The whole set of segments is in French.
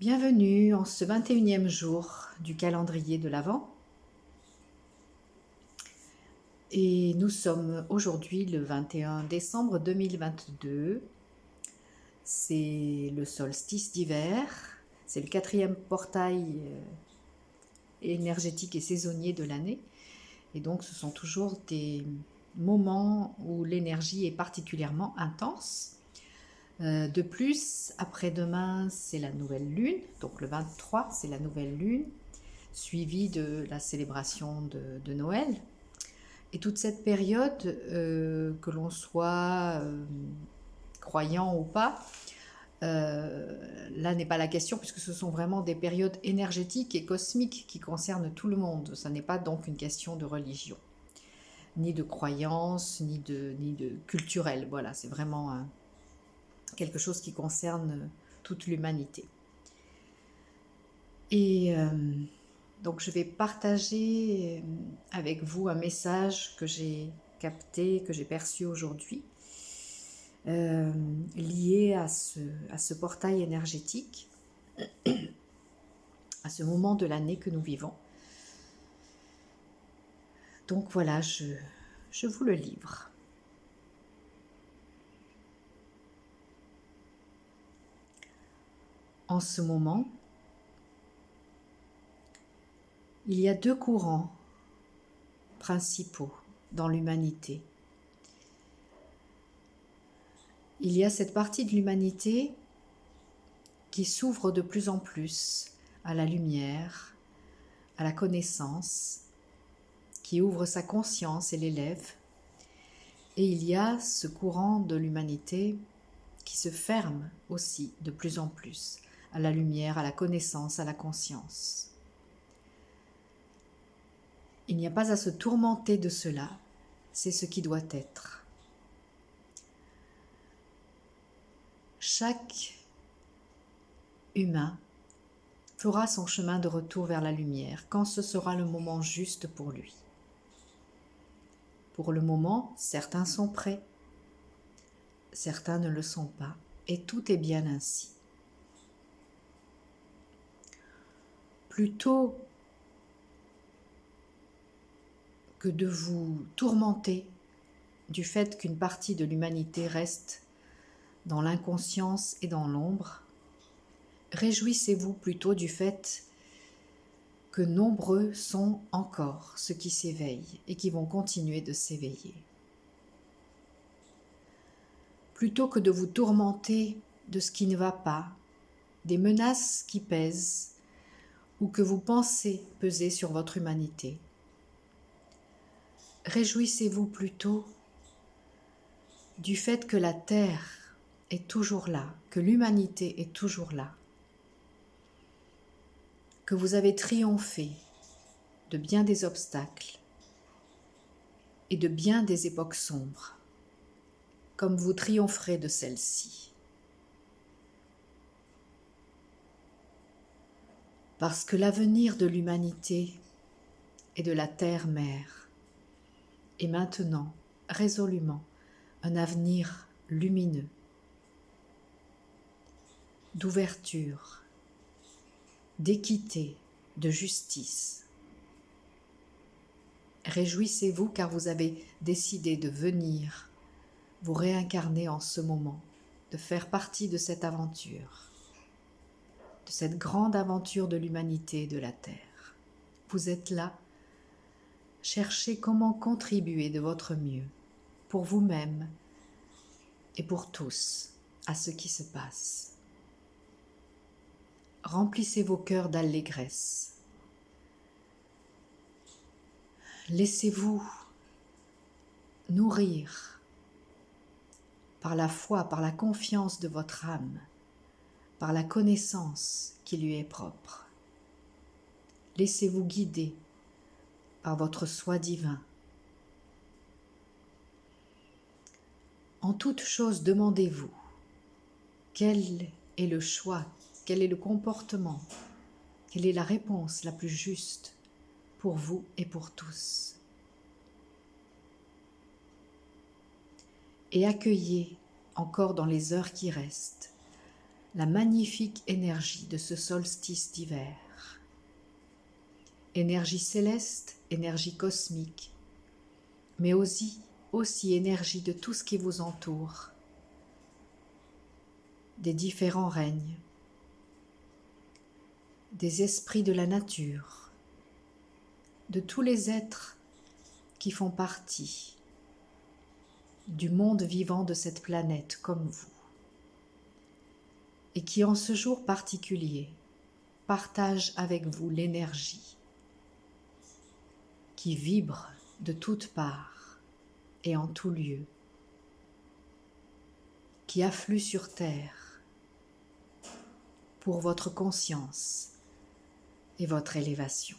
Bienvenue en ce 21e jour du calendrier de l'Avent. Et nous sommes aujourd'hui le 21 décembre 2022. C'est le solstice d'hiver. C'est le 4e portail énergétique et saisonnier de l'année. Et donc ce sont toujours des moments où l'énergie est particulièrement intense. De plus, après-demain, c'est la nouvelle lune, donc le 23, c'est la nouvelle lune, suivie de la célébration de Noël. Et toute cette période, que l'on soit croyant ou pas, là n'est pas la question, puisque ce sont vraiment des périodes énergétiques et cosmiques qui concernent tout le monde. Ce n'est pas donc une question de religion, ni de croyance, ni de culturel. Voilà, c'est vraiment quelque chose qui concerne toute l'humanité. Et donc je vais partager avec vous un message que j'ai capté, que j'ai perçu aujourd'hui, lié à ce portail énergétique, à ce moment de l'année que nous vivons. Donc voilà, je vous le livre. En ce moment, il y a deux courants principaux dans l'humanité. Il y a cette partie de l'humanité qui s'ouvre de plus en plus à la lumière, à la connaissance, qui ouvre sa conscience et l'élève. Et il y a ce courant de l'humanité qui se ferme aussi de plus en plus à la lumière, à la connaissance, à la conscience. Il n'y a pas à se tourmenter de cela, c'est ce qui doit être. Chaque humain fera son chemin de retour vers la lumière quand ce sera le moment juste pour lui. Pour le moment, certains sont prêts, certains ne le sont pas, et tout est bien ainsi. Plutôt que de vous tourmenter du fait qu'une partie de l'humanité reste dans l'inconscience et dans l'ombre, réjouissez-vous plutôt du fait que nombreux sont encore ceux qui s'éveillent et qui vont continuer de s'éveiller. Plutôt que de vous tourmenter de ce qui ne va pas, des menaces qui pèsent ou que vous pensez peser sur votre humanité, réjouissez-vous plutôt du fait que la Terre est toujours là, que l'humanité est toujours là, que vous avez triomphé de bien des obstacles et de bien des époques sombres, comme vous triompherez de celle-ci. Parce que l'avenir de l'humanité et de la Terre-Mère est maintenant, résolument, un avenir lumineux, d'ouverture, d'équité, de justice. Réjouissez-vous car vous avez décidé de venir vous réincarner en ce moment, de faire partie de cette aventure, de cette grande aventure de l'humanité et de la Terre. Vous êtes là, cherchez comment contribuer de votre mieux, pour vous-même et pour tous, à ce qui se passe. Remplissez vos cœurs d'allégresse. Laissez-vous nourrir par la foi, par la confiance de votre âme, par la connaissance qui lui est propre. Laissez-vous guider par votre soi divin. En toute chose, demandez-vous quel est le choix, quel est le comportement, quelle est la réponse la plus juste pour vous et pour tous. Et accueillez encore dans les heures qui restent la magnifique énergie de ce solstice d'hiver. Énergie céleste, énergie cosmique, mais aussi énergie de tout ce qui vous entoure, des différents règnes, des esprits de la nature, de tous les êtres qui font partie du monde vivant de cette planète comme vous, et qui en ce jour particulier partagent avec vous l'énergie qui vibre de toutes parts et en tout lieu, qui afflue sur terre pour votre conscience et votre élévation.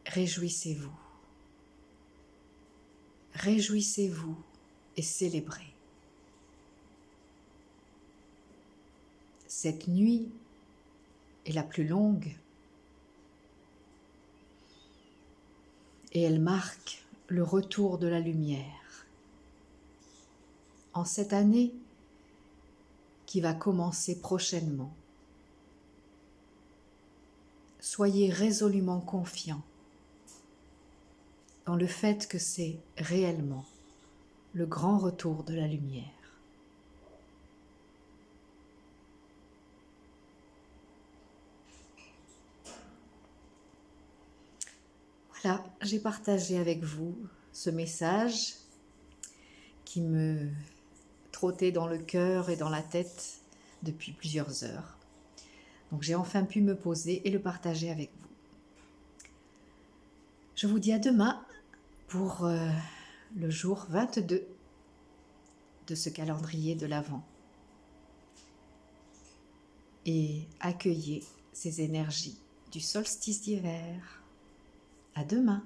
Réjouissez-vous. Réjouissez-vous et célébrez. Cette nuit est la plus longue et elle marque le retour de la lumière. En cette année qui va commencer prochainement, soyez résolument confiants dans le fait que c'est réellement le grand retour de la lumière. Voilà, j'ai partagé avec vous ce message qui me trottait dans le cœur et dans la tête depuis plusieurs heures. Donc j'ai enfin pu me poser et le partager avec vous. Je vous dis à demain pour le jour 22 de ce calendrier de l'Avent. Et accueillez ces énergies du solstice d'hiver. À demain.